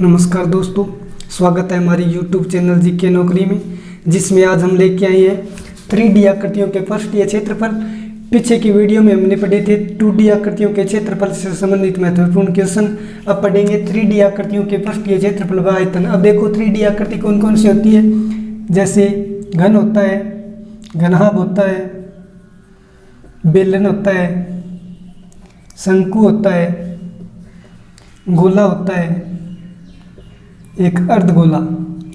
नमस्कार दोस्तों, स्वागत है हमारी YouTube चैनल जीके नौकरी में, जिसमें आज हम लेके आए हैं 3D आकृतियों के पृष्ठीय क्षेत्रफल। पीछे की वीडियो में हमने पढ़े थे 2D आकृतियों के क्षेत्रफल से संबंधित महत्वपूर्ण क्वेश्चन। अब पढ़ेंगे 3D आकृतियों के पृष्ठीय क्षेत्रफल व आयतन। अब देखो 3D आकृति कौन कौन सी होती है, जैसे घन होता है, घनाभ होता है, बेलन होता है, शंकु होता है, गोला होता है, एक अर्धगोला।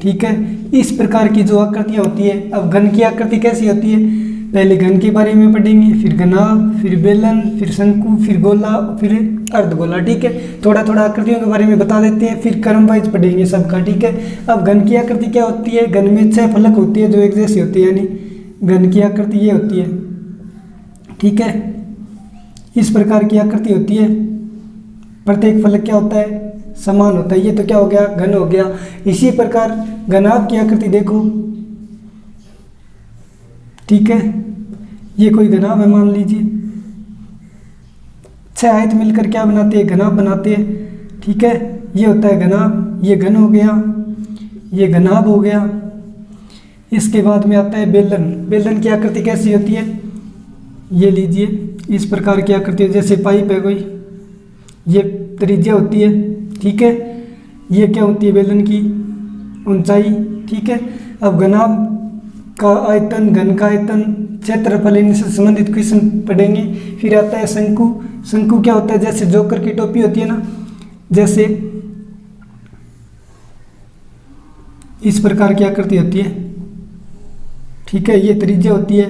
ठीक है, इस प्रकार की जो आकृतियाँ होती है। अब घन की आकृति कैसी होती है, पहले घन के बारे में पढ़ेंगे, फिर घनाभ, फिर बेलन, फिर शंकु, फिर गोला, फिर अर्धगोला। ठीक है, थोड़ा थोड़ा आकृतियों के बारे में बता देते हैं, फिर क्रम वाइज पढ़ेंगे सबका। ठीक है, अब घन की आकृति क्या होती है, घन में 6 फलक होती है जो एक जैसी होती है, यानी घन की आकृति ये होती है। ठीक है, इस प्रकार की आकृति होती है। प्रत्येक फलक क्या होता है, समान होता है। ये तो क्या हो गया, घन हो गया। इसी प्रकार घनाभ की आकृति देखो। ठीक है, ये कोई घनाभ है, मान लीजिए 6 आयत मिलकर क्या बनाते हैं, घनाभ बनाते हैं। ठीक है, ये होता है घनाभ, ये घन हो गया, ये घनाभ हो गया। इसके बाद में आता है बेलन। बेलन की आकृति कैसी होती है, ये लीजिए, इस प्रकार की आकृति है, जैसे पाइप है कोई, ये त्रिज्या होती है। ठीक है, ये क्या होती है, बेलन की ऊंचाई। ठीक है, अब घनाभ का आयतन, घन का आयतन, क्षेत्रफल, इनसे संबंधित क्वेश्चन पढ़ेंगे। फिर आता है शंकु। शंकु क्या होता है, जैसे जोकर की टोपी होती है ना, जैसे इस प्रकार की आकृति होती है। ठीक है, ये त्रिज्या होती है,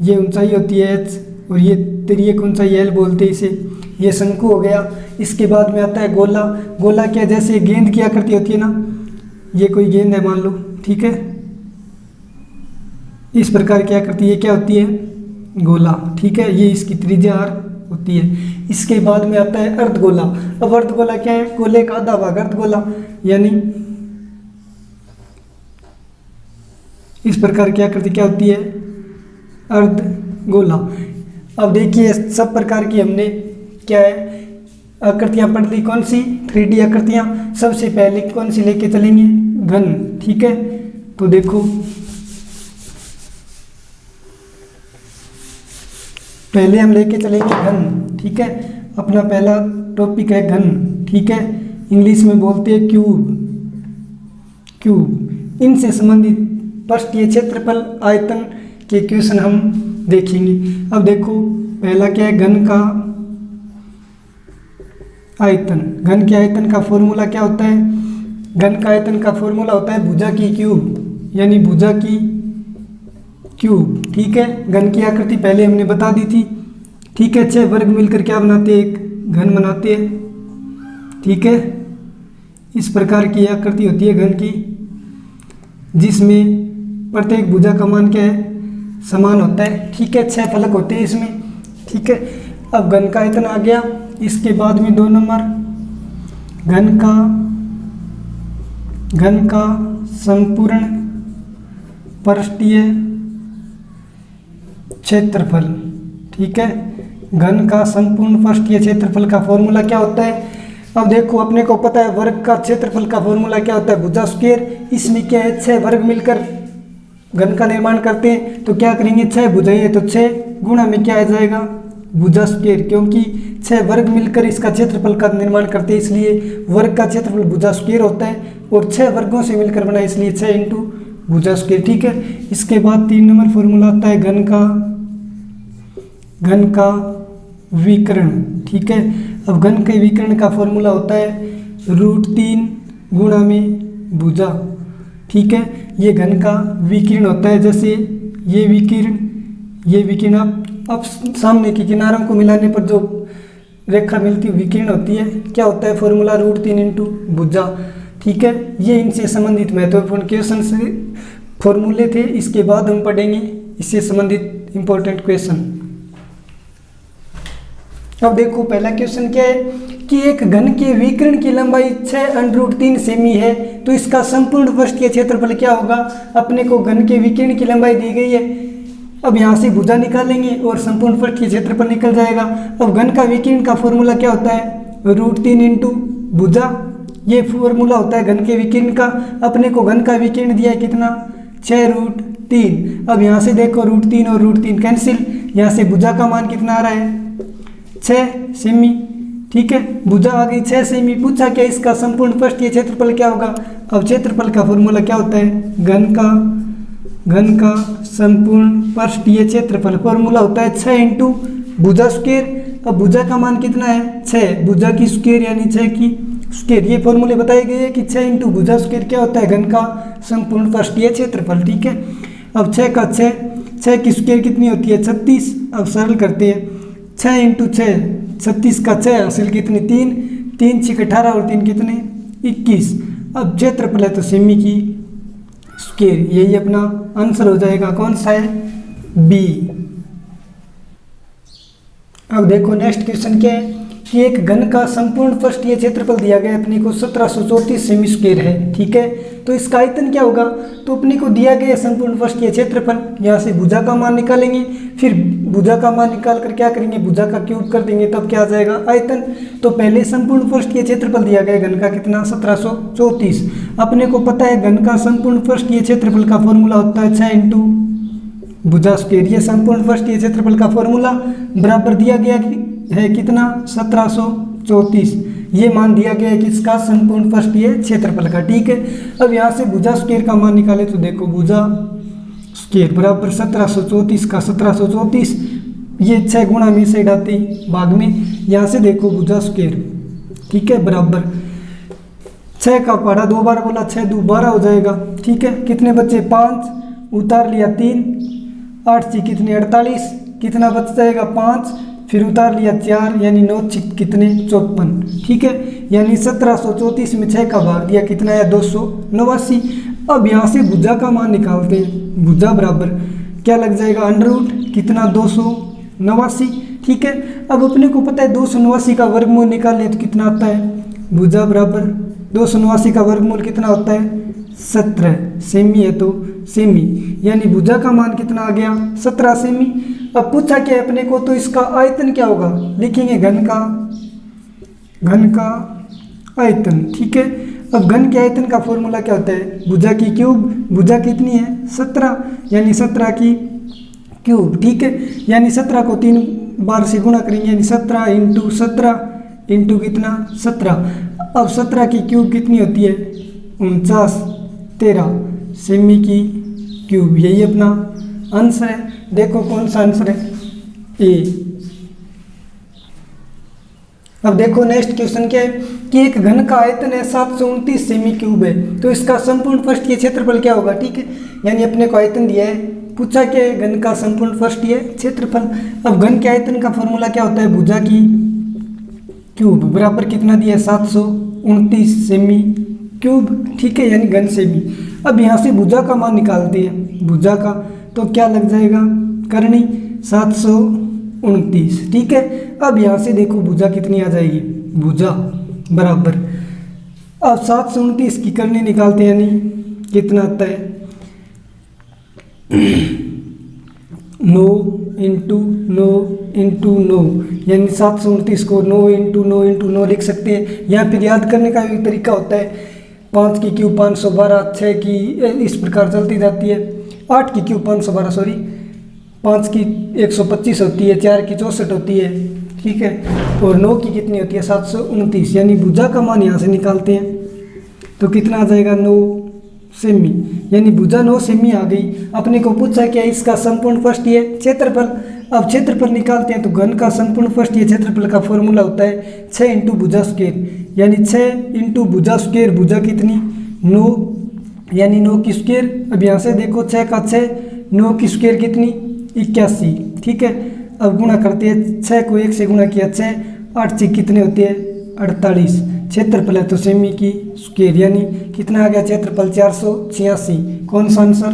ये ऊंचाई होती है h, और ये तिर्यक ऊंचाई l बोलते हैं इसे। ये शंकु हो गया। इसके बाद में आता है गोला। गोला क्या, जैसे गेंद की आकृति होती है ना, ये कोई गेंद है मान लो। ठीक है, इस प्रकार की आकृति, ये क्या होती है, गोला। ठीक है, ये इसकी त्रिज्या r होती है। इसके बाद में आता है अर्धगोला। अब अर्धगोला क्या है, गोले का आधा भाग अर्धगोला, यानी इस प्रकार की आकृति क्या होती है, अर्धगोला। अब देखिए सब प्रकार की हमने क्या है आकृतियाँ पढ़ ली। कौन सी, 3D आकृतियाँ। सबसे पहले कौन सी लेके चलेंगे, घन। ठीक है, तो देखो पहले हम लेके चलेंगे घन। ठीक है, अपना पहला टॉपिक है घन। ठीक है, इंग्लिश में बोलते हैं क्यूब। क्यूब, इनसे संबंधित पृष्ठीय क्षेत्रफल, आयतन के क्वेश्चन हम देखेंगे। अब देखो पहला क्या है, घन का आयतन। घन के आयतन का फॉर्मूला क्या होता है, घन का आयतन का फॉर्मूला होता है भुजा की क्यूब, यानी भुजा की क्यूब। ठीक है, घन की आकृति पहले हमने बता दी थी। ठीक है, 6 वर्ग मिलकर क्या बनाते हैं, एक घन बनाते हैं। ठीक है, इस प्रकार की आकृति होती है घन की, जिसमें प्रत्येक भुजा का मान क्या है, समान होता है। ठीक है, 6 फलक होते हैं इसमें। ठीक है, अब घन का आयतन आ गया। इसके बाद में 2 नंबर घन का संपूर्ण पृष्ठीय क्षेत्रफल। ठीक है, घन का संपूर्ण पृष्ठीय क्षेत्रफल का फॉर्मूला क्या होता है। अब देखो अपने को पता है वर्ग का क्षेत्रफल का फॉर्मूला क्या होता है, भुजा स्क्वायर। इसमें क्या है, 6 वर्ग मिलकर घन का निर्माण करते हैं, तो क्या करेंगे, 6 भुजाएं हैं तो 6 गुणा में क्या आ जाएगा, भुजा स्क्वायर, क्योंकि 6 वर्ग मिलकर इसका क्षेत्रफल का निर्माण करते हैं, इसलिए वर्ग का क्षेत्रफल भुजा स्क्वायर होता है। और 6 वर्गों से मिलकर बना, इसलिए 6 इंटू भुजा स्क्वायर। ठीक है, इसके बाद 3 नंबर फॉर्मूला आता है घन का विकर्ण। ठीक है, अब घन के विकर्ण का फॉर्मूला होता है √3 गुणा में भुजा। ठीक है, ये घन का विकिरण होता है, जैसे ये विकिरण अब सामने के किनारों को मिलाने पर जो रेखा मिलती है विकिरण होती है। क्या होता है फॉर्मूला, √3 इंटू भुजा। ठीक है, ये इनसे संबंधित महत्वपूर्ण क्वेश्चन से फॉर्मूले थे। इसके बाद हम पढ़ेंगे इससे संबंधित इंपॉर्टेंट क्वेश्चन। अब देखो पहला क्वेश्चन क्या है कि एक घन के विकर्ण की लंबाई 6√3 सेमी है, तो इसका संपूर्ण पृष्ठीय क्षेत्रफल क्या होगा। अपने को घन के विकर्ण की लंबाई दी गई है, अब यहाँ से भुजा निकालेंगे और संपूर्ण पृष्ठीय क्षेत्रफल निकल जाएगा। अब घन का विकर्ण का फॉर्मूला क्या होता है, √3 इंटू भुजा ये फॉर्मूला होता है घन के विकीर्ण का। अपने को घन का विकीर्ण दिया है कितना 6√3। अब यहाँ से देखो √3 और √3 कैंसिल, यहाँ से भुजा का मान कितना आ रहा है 6 सेमी। ठीक है, भुजा आ गई 6 सेमी। पूछा क्या इसका संपूर्ण पृष्ठीय क्षेत्रफल क्या होगा। अब क्षेत्रफल का फॉर्मूला क्या होता है, घन का संपूर्ण पृष्ठीय क्षेत्रफल फॉर्मूला होता है 6 इंटू भुजा स्क्वायर। अब भुजा का मान कितना है 6, भुजा की स्क्वायर यानी 6 की स्क्वायर। ये फॉर्मूले बताए गए हैं कि 6 इंटू भुजा स्क्वायर क्या होता है घन का संपूर्ण पृष्ठीय क्षेत्रफल। ठीक है, अब 6 का 6 की स्क्वायर कितनी होती है 36। अब सरल करते हैं, 6 इंटू 6 36 का 6 हासिल कितनी 3, 3 6 18 और 3 कितने 21। अब क्षेत्रफल है तो सेमी की स्क्वायर, यही अपना आंसर हो जाएगा। कौन सा है बी। अब देखो नेक्स्ट क्वेश्चन क्या है कि एक घन का संपूर्ण पृष्ठीय क्षेत्रफल दिया गया अपने को 1734 सेमी स्क्वायर है। ठीक है, तो इसका आयतन क्या होगा। तो अपने को दिया गया संपूर्ण पृष्ठीय क्षेत्रफल, यहाँ से भुजा का मान निकालेंगे, फिर भुजा का मान निकाल कर क्या करेंगे भुजा का क्यूब कर देंगे, तब क्या आ जाएगा आयतन। तो पहले संपूर्ण पृष्ठीय क्षेत्रफल दिया गया घन का कितना 1734। अपने को पता है घन का संपूर्ण पृष्ठीय क्षेत्रफल का फॉर्मूला होता है 6 इंटू भुजा स्क्वायर। ये संपूर्ण पृष्ठीय क्षेत्रफल का फॉर्मूला बराबर दिया गया है कितना 1734। ये मान दिया गया है किसका संपूर्ण पृष्ठीय क्षेत्रफल का। ठीक है, अब यहाँ से भुजा स्क्वायर का मान निकाले तो देखो भुजा स्क्वायर बराबर 1734 का 1734, ये 6 गुणा में से डालते भाग में, यहाँ से देखो भुजा स्क्वायर। ठीक है, बराबर 6 का पहाड़ा 2 बार बोला 6 2 12 हो जाएगा। ठीक है, कितने बच्चे 5 उतार लिया 3, 8 6 कितने 48, कितना बच जाएगा 5, फिर उतार लिया 4 यानी 9 6 कितने 54। ठीक है, यानी 1734 में 6 का भाग दिया कितना है 289। अब यहाँ से भुजा का मान निकालते हैं, भुजा बराबर क्या लग जाएगा अंडर रूट कितना 289। ठीक है, अब अपने को पता है 289 का वर्गमूल निकाल लिया तो कितना आता है, भुजा बराबर 289 का वर्गमूल कितना होता है 17 सेमी है तो सेमी, यानी भुजा का मान कितना आ गया 17 सेमी। अब पूछा क्या है अपने को, तो इसका आयतन क्या होगा, लिखेंगे घन का आयतन। ठीक है, अब घन के आयतन का फॉर्मूला क्या होता है भुजा की क्यूब, भुजा कितनी है 17 यानी 17 की क्यूब। ठीक है, यानी 17 को 3 बार से गुणा करेंगे यानी 17 इंटू 17 इंटू कितना 17। अब 17 की क्यूब कितनी होती है 49 13 सेमी की क्यूब, यही अपना आंसर है। देखो कौन सा आंसर है ए। अब देखो नेक्स्ट क्वेश्चन क्या है कि एक घन का आयतन है 729 सेमी क्यूब है, तो इसका संपूर्ण पृष्ठीय क्षेत्रफल क्या होगा। ठीक है, यानी अपने को आयतन दिया है, पूछा क्या है घन का संपूर्ण पृष्ठीय क्षेत्रफल। अब घन के आयतन का फॉर्मूला क्या होता है भुजा की क्यूब बराबर कितना दिया है 729 सेमी क्यूब। ठीक है, यानी घन सेमी। अब यहाँ से भुजा का मान निकालते हैं, भुजा का तो क्या लग जाएगा करनी 729। ठीक है, अब यहाँ से देखो भुजा कितनी आ जाएगी, भुजा बराबर अब 729 की करनी निकालते हैं, यानी कितना आता है 9 इंटू 9 इंटू 9, यानी 729 को 9 इंटू 9 इंटू 9 लिख सकते हैं। या फिर याद करने का एक तरीका होता है 5 की क्यूब 512, 6 की इस प्रकार चलती जाती है, 8 की क्यूब 512 सॉरी, 5 की 125 होती है, 4 की 64 होती है। ठीक है, और 9 की कितनी होती है 729, यानी भुजा का मान यहाँ से निकालते हैं तो कितना आ जाएगा 9 सेमी, यानी भुजा 9 सेमी आ गई। अपने को पूछा क्या इसका संपूर्ण पृष्ठीय क्षेत्रफल। अब क्षेत्रफल निकालते हैं तो घन का संपूर्ण पृष्ठीय क्षेत्रफल का फॉर्मूला होता है 6 इंटू भुजा स्क्वायर, यानी 6 इंटू भुजा स्क्वायर, भुजा कितनी 9 यानी 9 की स्क्वायर। अब यहाँ से देखो 6 का 6 9 की स्क्वायर कितनी 81। ठीक है, अब गुणा करते हैं, 6 को 1 से गुणा किया 6, 8 6 कितने होते हैं 48। क्षेत्रफल है तो सेमी की स्क्वायर, यानी कितना आ गया क्षेत्रफल 486। कौन सा आंसर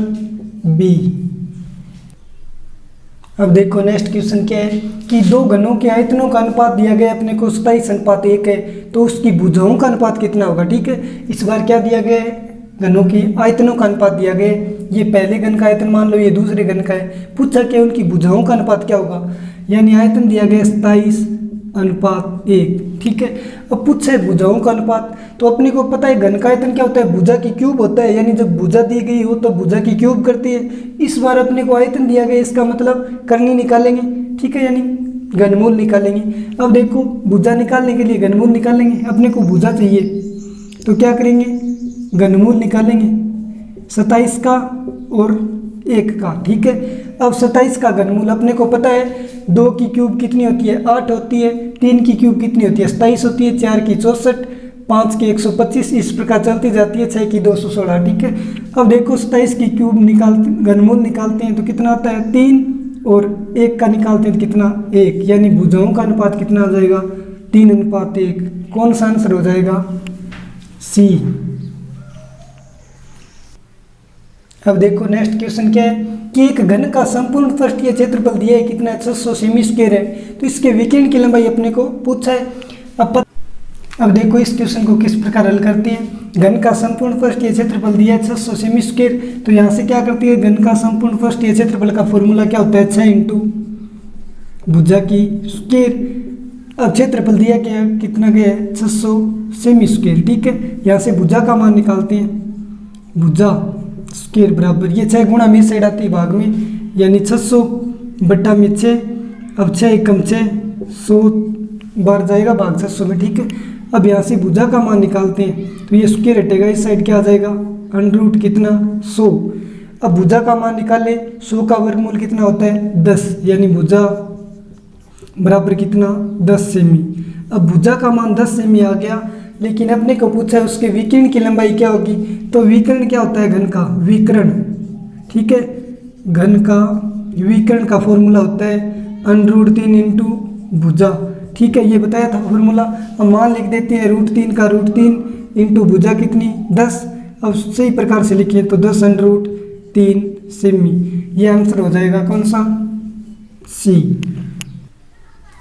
बी। अब देखो नेक्स्ट क्वेश्चन क्या है कि दो घनों के आयतनों का अनुपात दिया गया अपने को 27:1 है, तो उसकी भुजाओं का अनुपात कितना होगा। ठीक है, इस बार क्या दिया गया है घनों के आयतनों का अनुपात दिया गया है। ये पहले घन का आयतन मान लो, ये दूसरे घन का है, पूछा क्या उनकी भुजाओं का अनुपात क्या होगा। यानी आयतन दिया गया 27 अनुपात 1। ठीक है, अब पूछा है भुजाओं का अनुपात, तो अपने को पता है घन का आयतन क्या होता है, भुजा की क्यूब होता है, यानी जब भुजा दी गई हो तो भुजा की क्यूब करती है। इस बार अपने को आयतन दिया गया, इसका मतलब करनी निकालेंगे। ठीक है, यानी घनमूल निकालेंगे। अब देखो भुजा निकालने के लिए घनमूल निकालेंगे, अपने को भुजा चाहिए तो क्या करेंगे, घनमूल निकालेंगे 27 का और 1 का। ठीक है, अब 27 का घनमूल अपने को पता है 2 की क्यूब कितनी होती है, 8 होती है, 3 की क्यूब कितनी होती है, 27 होती है, 4 की 64, 5 की 125, इस प्रकार चलती जाती है, 6 की 216। ठीक है, अब देखो 27 की क्यूब घनमूल निकालते हैं तो कितना आता है 3, और 1 का निकालते हैं तो कितना 1, यानी भुजाओं का अनुपात कितना आ जाएगा 3:1। कौन सा आंसर हो जाएगा, सी। अब देखो नेक्स्ट क्वेश्चन क्या है कि एक घन का संपूर्ण पृष्ठीय क्षेत्रफल दिया है कितना है, 600 सेमी स्क्वायर है, तो इसके विकिरण की लंबाई अपने को पूछा है। अब देखो इस क्वेश्चन को किस प्रकार हल करते हैं। घन का संपूर्ण पृष्ठीय क्षेत्रफल दिया है 600 सेमी स्क्वायर, तो यहाँ से क्या करती है, घन का संपूर्ण पृष्ठीय क्षेत्रफल का फॉर्मूला क्या होता है, 6 इंटू भुजा की स्क्वायर। अब क्षेत्रफल दिया गया कितना गया है 600 सेमी स्क्वायर। ठीक है, यहाँ से भुजा का मान निकालते हैं, भुजा स्क्वायर बराबर ये 6 गुणा में साइड आती है भाग में, यानी 600 बट्टा में 6। अब 6 एकम 6, 100 बार जाएगा भाग 600 में। ठीक है, अब यहाँ से भुजा का मान निकालते हैं तो ये स्क्वायर हटेगा, इस साइड क्या आ जाएगा √ कितना 100। अब भुजा का मान निकाले, 100 का वर्गमूल कितना होता है 10, यानी भुजा बराबर कितना 10 सेमी। अब भुजा का मान 10 सेमी आ गया, लेकिन अपने को पूछा है उसके विकिरण की लंबाई क्या होगी, तो विकिरण क्या होता है घन का विकर्ण। ठीक है, घन का विकर्ण का फॉर्मूला होता है √3 इंटू भुजा। ठीक है, ये बताया था फॉर्मूला। अब मान लिख देते हैं √3 का √3 इंटू भुजा कितनी 10। अब सही प्रकार से लिखिए तो 10√3 सेमी, ये आंसर हो जाएगा कौन सा, सी।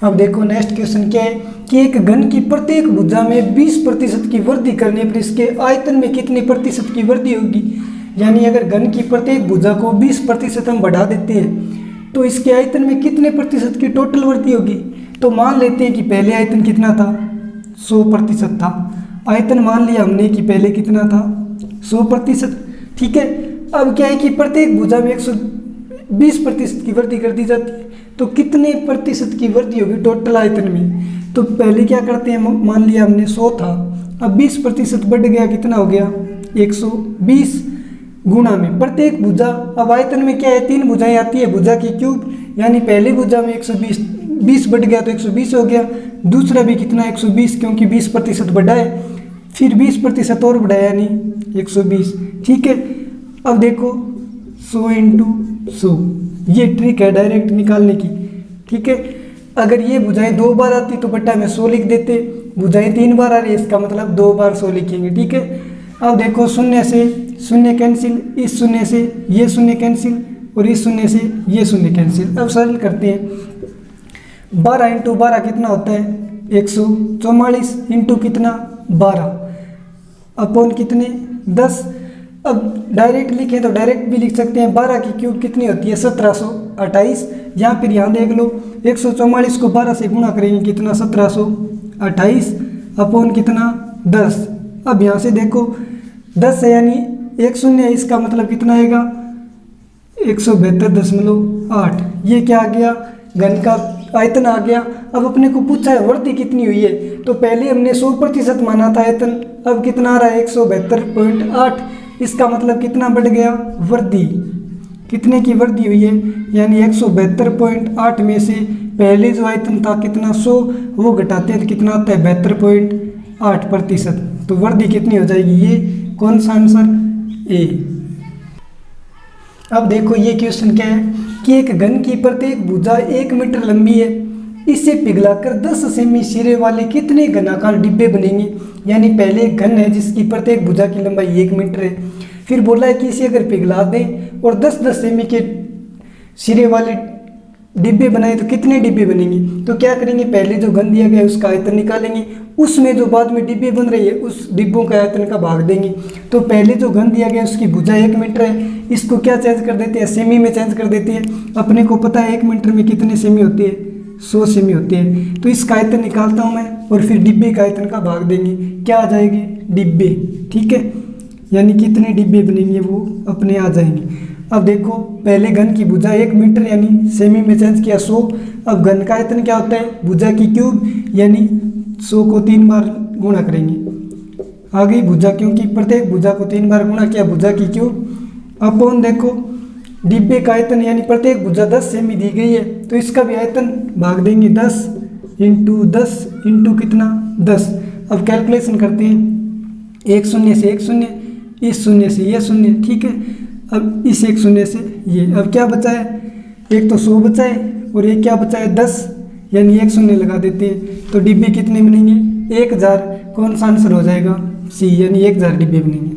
अब देखो नेक्स्ट क्वेश्चन क्या है कि एक घन की प्रत्येक भुजा में 20% की वृद्धि करने पर इसके आयतन में कितने प्रतिशत की वृद्धि होगी। यानी अगर घन की प्रत्येक भुजा को 20% हम बढ़ा देते हैं तो इसके आयतन में कितने प्रतिशत की टोटल वृद्धि होगी। तो मान लेते हैं कि पहले आयतन कितना था 100% था, आयतन मान लिया हमने कि पहले कितना था 100%। ठीक है, अब क्या है कि प्रत्येक भुजा में 120% की वृद्धि कर दी जाती है, तो कितने प्रतिशत की वृद्धि होगी टोटल आयतन में। तो पहले क्या करते हैं, मान लिया हमने 100 था, अब 20% बढ़ गया, कितना हो गया 120 गुणा में प्रत्येक भुजा। अब आयतन में क्या है 3 भुजाएं आती है, भुजा की क्यूब, यानी पहली भुजा में 120, 20 बढ़ गया तो 120 हो गया, दूसरा भी कितना 120 क्योंकि 20% बढ़ा है, फिर 20% और बढ़ाया यानी 120। ठीक है, अब देखो 100 इंटू 100, ये ट्रिक है डायरेक्ट निकालने की। ठीक है, अगर ये भुजाएं 2 बार आती तो बट्टा में 100 लिख देते, भुजाएं 3 बार आ रही है इसका मतलब 2 बार 100 लिखेंगे। ठीक है, अब देखो 0 से 0 कैंसिल, इस 0 से ये 0 कैंसिल और इस 0 से ये 0 कैंसिल। अब सरल करते हैं, 12 इंटू 12 कितना होता है 144 इंटू कितना 12 अपॉन कितने 10। अब डायरेक्ट लिखें तो डायरेक्ट भी लिख सकते हैं, 12 की क्यूब कितनी होती है 1728, या फिर यहाँ देख लो 144 को 12 से गुणा करेंगे कितना 1728 अपॉन कितना 10। अब यहाँ से देखो 10 है यानी 1 शून्य है, इसका मतलब कितना आएगा 172.8। ये क्या आ गया घन का आयतन आ गया। अब अपने को पूछा है वृद्धि कितनी हुई है, तो पहले हमने 100% माना था आयतन, अब कितना आ रहा है 172.8, इसका मतलब कितना बढ़ गया वृद्धि, कितने की वृद्धि हुई है, यानी 172.8 में से पहले जो आयतन था कितना 100 वो घटाते हैं तो कितना आता है 72.8%, तो वृद्धि कितनी हो जाएगी, ये कौन सा आंसर ए। अब देखो ये क्वेश्चन क्या है कि एक घन की प्रत्येक भुजा 1 मीटर लंबी है, इसे पिघलाकर 10 सेमी सिरे वाले कितने घनाकार डिब्बे बनेंगे। यानी पहले एक घन है जिसकी प्रत्येक भुजा की लंबाई 1 मीटर है, फिर बोला है कि इसे अगर पिघला दें और 10-10 सेमी के सिरे वाले डिब्बे बनाए तो कितने डिब्बे बनेंगे। तो क्या करेंगे, पहले जो घन दिया गया है उसका आयतन निकालेंगे, उसमें जो बाद में डिब्बे बन रही है उस डिब्बों का आयतन का भाग देंगे। तो पहले जो घन दिया गया है उसकी भुजा 1 मीटर है, इसको क्या चेंज कर देते हैं सेमी में चेंज कर देते हैं। अपने को पता है 1 मीटर में कितने सेमी होती है 100 सेमी होते हैं। तो इसका आयतन निकालता हूँ मैं और फिर डिब्बे का आयतन का भाग देंगे, क्या आ जाएंगे डिब्बे, ठीक है, यानी कितने डिब्बे बनेंगे वो अपने आ जाएंगे। अब देखो पहले घन की भुजा 1 मीटर यानी सेमी में चेंज किया 100। अब घन का आयतन क्या होता है, भुजा की क्यूब यानी 100 को 3 बार गुणा करेंगे, आ गई भुजा, क्योंकि प्रत्येक भुजा को 3 बार गुणा किया भुजा की क्यूब। अपॉन देखो डिब्बे का आयतन यानी प्रत्येक भुजा 10 सेमी दी गई है, तो इसका भी आयतन भाग देंगे 10 इंटू 10 इंटू कितना 10। अब कैलकुलेशन करते हैं, एक शून्य से एक शून्य, इस शून्य से ये शून्य, ठीक है। अब इस एक शून्य से ये, अब क्या बचा है, एक तो 100 बचा है और एक क्या बचा है 10, यानी एक शून्य लगा देते हैं। तो डिब्बे कितने बनेंगे 1000, कौन सा आंसर हो जाएगा सी, यानी 1000 डिब्बे बनेंगे।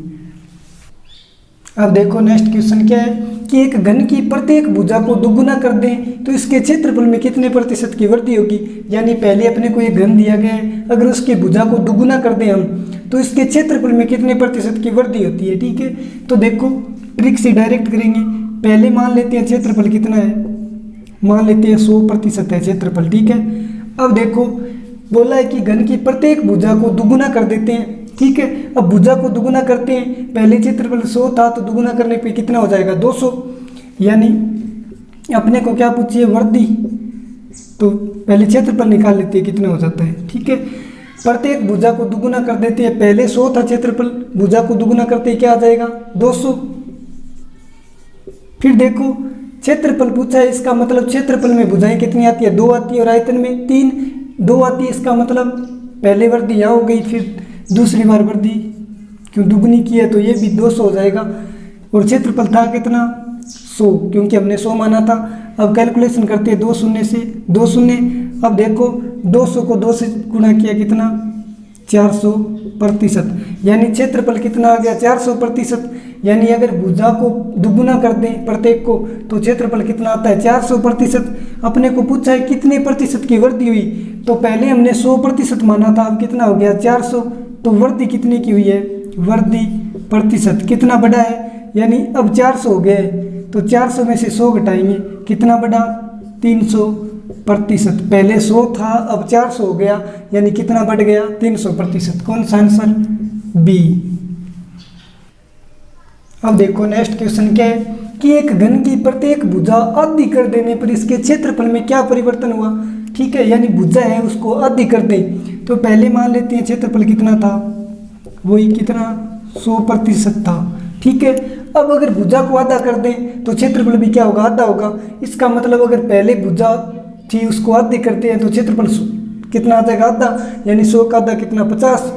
अब देखो नेक्स्ट क्वेश्चन क्या है कि एक घन की प्रत्येक भुजा को दुगुना कर दें तो इसके क्षेत्रफल में कितने प्रतिशत की वृद्धि होगी। यानी पहले अपने को एक घन दिया गया है, अगर उसकी भुजा को दुगुना कर दें हम तो इसके क्षेत्रफल में कितने प्रतिशत की वृद्धि होती है, ठीक है। तो देखो ट्रिक से डायरेक्ट करेंगे, पहले मान लेते हैं क्षेत्रफल कितना है, मान लेते हैं 100% है क्षेत्रफल, ठीक है। अब देखो बोला है कि घन की प्रत्येक भुजा को दुगुना कर देते हैं, ठीक है। अब भुजा को दुगुना करते हैं, पहले क्षेत्रफल 100 था तो दुगुना करने पे कितना हो जाएगा 200, यानी अपने को क्या पूछिए वृद्धि, तो पहले क्षेत्रफल निकाल लेते हैं कितना हो जाता है, ठीक है। प्रत्येक भुजा को दुगुना कर देते हैं, पहले 100 था क्षेत्रफल, भुजा को दुगुना करते क्या आ जाएगा 200। फिर देखो क्षेत्रफल पूछा है, इसका मतलब क्षेत्रफल में भुजाएं कितनी आती है 2 आती है और आयतन में 2 आती है। इसका मतलब पहले वृद्धि यहाँ हो गई, फिर दूसरी बार वृद्धि क्यों दुगनी की है तो ये भी 200 हो जाएगा। और क्षेत्रफल था कितना 100, क्योंकि हमने 100 माना था। अब कैलकुलेशन करते हैं 2 शून्य से 2 शून्य। अब देखो 200 को 2 से गुणा किया कितना 400%, यानी क्षेत्रफल कितना आ गया 400%। यानी अगर भुजा को दुगुना कर दें प्रत्येक को तो क्षेत्रफल कितना आता है 400%। अपने को पूछा है कितने प्रतिशत की वृद्धि हुई, तो पहले हमने 100% माना था, अब कितना हो गया 400, तो वृद्धि कितने की हुई है, वृद्धि प्रतिशत कितना बढ़ा है, यानी अब 400 हो गया है, तो 400 में से 100 घटाएंगे कितना बढ़ा 300%। पहले 100 था अब 400 हो गया, यानी कितना बढ़ गया 300%। कौन सा आंसर बी। अब देखो नेक्स्ट क्वेश्चन क्या है कि एक घन की प्रत्येक भुजा आधी कर देने पर इसके क्षेत्रफल में क्या परिवर्तन हुआ, ठीक है। यानी भुजा है उसको आधी कर दे, तो पहले मान लेते हैं क्षेत्रफल कितना था, वही कितना 100% था, ठीक है। अब अगर भुजा को आधा कर दें तो क्षेत्रफल भी क्या होगा आधा होगा। इसका मतलब अगर पहले भुजा थी उसको आधी करते हैं तो क्षेत्रफल कितना आ जाएगा आधा, यानी 100 का आधा कितना 50।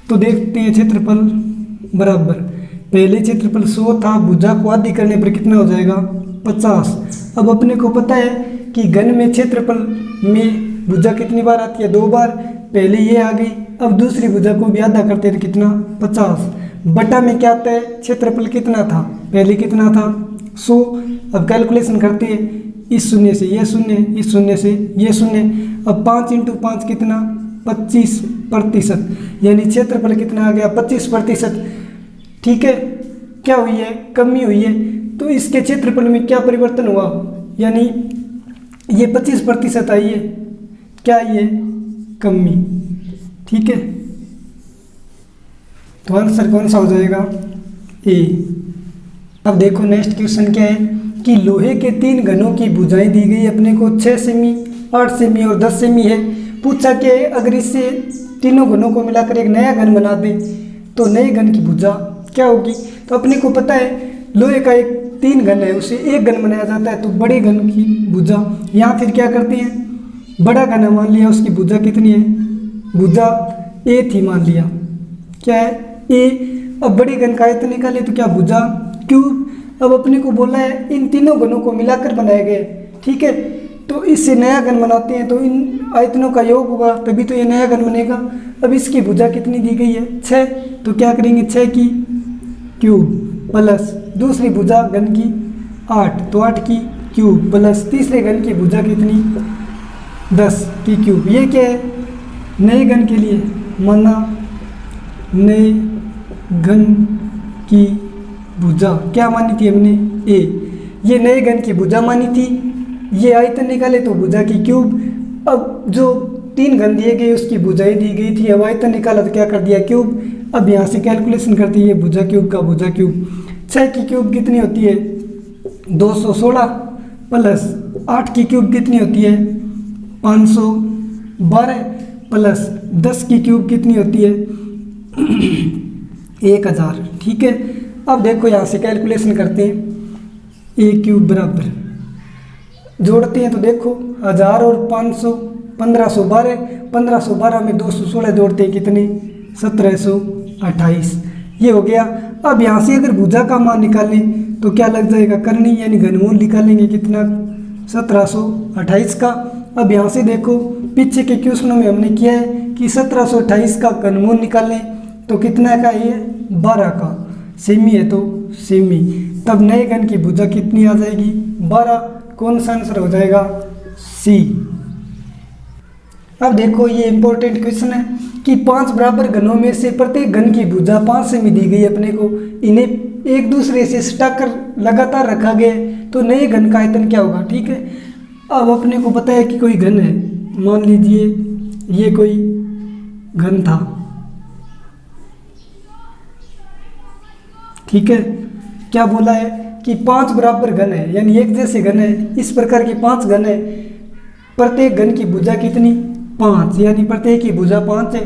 तो देखते हैं क्षेत्रफल बराबर, पहले क्षेत्रफल 100 था, भुजा को आधी करने पर कितना हो जाएगा 50। अब अपने को पता है कि घन में क्षेत्रफल में भुजा कितनी बार आती है 2 बार, पहले ये आ गई, अब दूसरी भुजा को भी आधा करते हैं तो कितना 50 बटा में क्या आता है क्षेत्रफल कितना था, पहले कितना था 100। अब कैलकुलेशन करते हैं, इस शून्य से ये शून्य, इस शून्य से ये शून्य, अब 5 इंटू 5 कितना 25%, यानी क्षेत्रफल कितना आ गया 25%, ठीक है। क्या हुई है कमी हुई है, तो इसके क्षेत्रफल में क्या परिवर्तन हुआ, यानी ये 25% आई है, क्या ये कमी, ठीक है। तो आंसर कौन सा हो जाएगा ए। अब देखो नेक्स्ट क्वेश्चन क्या है कि लोहे के 3 घनों की भुजाएं दी गई अपने को 6 सेमी, 8 सेमी और 10 सेमी है। पूछा कि अगर इससे तीनों घनों को मिलाकर एक नया घन बना दें तो नए घन की भुजा क्या होगी। तो अपने को पता है लोहे का एक 3 घन है, उससे एक घन बनाया जाता है, तो बड़े घन की भुजा। यहाँ फिर क्या करते हैं, बड़ा घन मान लिया, उसकी भुजा कितनी है, भुजा ए थी मान लिया, क्या है ए। अब बड़े घन का आयतन निकाले तो क्या भुजा क्यूब। अब अपने को बोला है इन तीनों घनों को मिलाकर बनाए गए, ठीक है। तो इससे नया घन बनाते हैं तो इन आयतनों का योग होगा तभी तो ये नया घन बनेगा। अब इसकी भुजा कितनी दी गई है 6, तो क्या करेंगे 6 की क्यूब प्लस दूसरी भुजा घन की 8, तो 8 की क्यूब प्लस तीसरे घन की भुजा कितनी 10 की क्यूब। ये क्या है नए घन के लिए माना नए घन की भुजा क्या मानी थी हमने ए, ये नए घन की भुजा मानी थी। ये आयतन निकाले तो भुजा की क्यूब, अब जो 3 घन दिए गए उसकी भुजाएं दी गई थी, अब आयतन निकाला तो क्या कर दिया क्यूब। अब यहाँ से कैलकुलेशन करते हैं भुजा क्यूब का भुजा क्यूब। 6 की क्यूब कितनी होती है 216 प्लस 8 की क्यूब कितनी होती है 512 प्लस 10 की क्यूब कितनी होती है 1000। ठीक है, अब देखो यहाँ से कैलकुलेशन करते हैं। ए क्यूब बराबर जोड़ते हैं तो देखो 1000 और 500 1512, 1512 में 216 जोड़ते हैं कितने 1728। ये हो गया। अब यहाँ से अगर भुजा का मान निकालें तो क्या लग जाएगा करनी, यानी घनमूल निकालेंगे कितना 1728 का। अब यहाँ से देखो पीछे के क्वेश्चनों में हमने किया है कि 1728 का घनमूल निकालें तो कितना का ये 12 का, सेमी है तो सेमी। तब नए घन की भुजा कितनी आ जाएगी 12। कौन सा आंसर हो जाएगा सी। अब देखो ये इंपॉर्टेंट क्वेश्चन है कि 5 बराबर घनों में से प्रत्येक घन की भुजा 5 सेमी दी गई अपने को, इन्हें एक दूसरे से सटाकर लगातार रखा गया तो नए घन का आयतन क्या होगा। ठीक है, अब अपने को पता है कि कोई घन है, मान लीजिए ये कोई घन था। ठीक है, क्या बोला है कि 5 बराबर घन है, यानी एक जैसे घन है, इस प्रकार के 5 घन है, प्रत्येक घन की भुजा कितनी 5, यानी प्रत्येक की भुजा 5 है।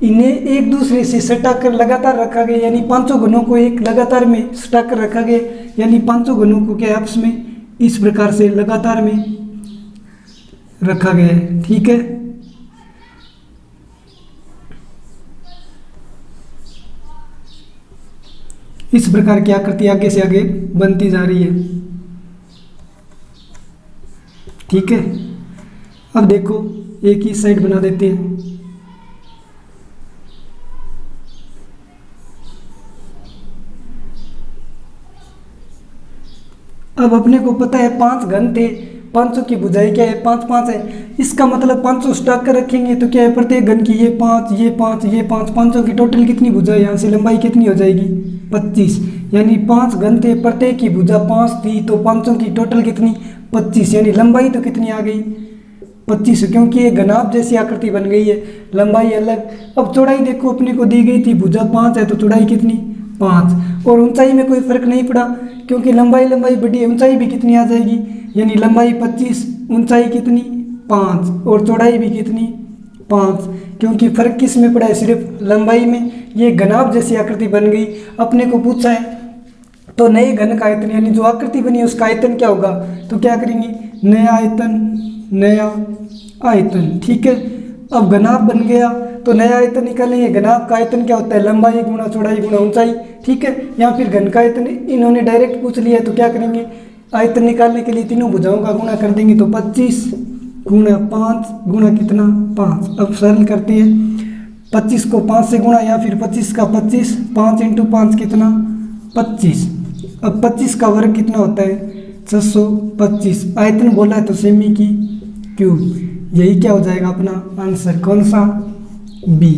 इन्हें एक दूसरे से सटाकर लगातार रखा गया, यानी पांचों घनों को एक लगातार में सटाकर रखा गया, यानी पांचों घनों को क्या आपस में इस प्रकार से लगातार में रखा गया है। ठीक है, इस प्रकार की आकृति आगे से आगे बनती जा रही है। ठीक है, अब देखो एक ही साइड बना देते हैं। अब अपने को पता है 5 घन थे, पांचों की भुजाएं क्या है 5 5 है। इसका मतलब 500 स्टाक कर रखेंगे तो क्या है प्रत्येक घन की ये 5 ये 5 ये 5, पांचों की टोटल कितनी भुजा, यहाँ से लंबाई कितनी हो जाएगी 25, यानी 5 घन थे, प्रत्येक की भुजा 5 थी तो पांचों की टोटल कितनी 25, यानी लंबाई तो कितनी आ गई 25, क्योंकि ये घनाभ जैसी आकृति बन गई है, लंबाई अलग। अब चौड़ाई देखो अपने को दी गई थी भुजा 5 है तो चौड़ाई कितनी 5, और ऊंचाई में कोई फर्क नहीं पड़ा क्योंकि लंबाई बड़ी है, ऊंचाई भी कितनी आ जाएगी, यानी लंबाई 25, ऊंचाई कितनी 5 और चौड़ाई भी कितनी 5, क्योंकि फर्क किस में पड़ा है सिर्फ लंबाई में। ये घनाभ जैसी आकृति बन गई। अपने को पूछा है तो नए घन का आयतन, यानी जो आकृति बनी है उसका आयतन क्या होगा, तो क्या करेंगे नया आयतन। ठीक है, अब घनाभ बन गया तो नया आयतन निकालेंगे। घनाभ का आयतन क्या होता है लंबाई गुणा चौड़ाई गुणा ऊंचाई। ठीक है, या फिर घन का आयतन इन्होंने डायरेक्ट पूछ लिया तो क्या करेंगे आयतन निकालने के लिए तीनों भुजाओं का गुणा कर देंगे तो 25 गुणा 5 गुणा कितना 5। अब सरल करते हैं, 25 को 5 से गुणा या फिर 25 का 25, 5 इंटू 5 कितना 25। अब 25 का वर्ग कितना होता है 625। आयतन बोला है तो सेमी की क्यूब, यही क्या हो जाएगा अपना आंसर, कौन सा बी।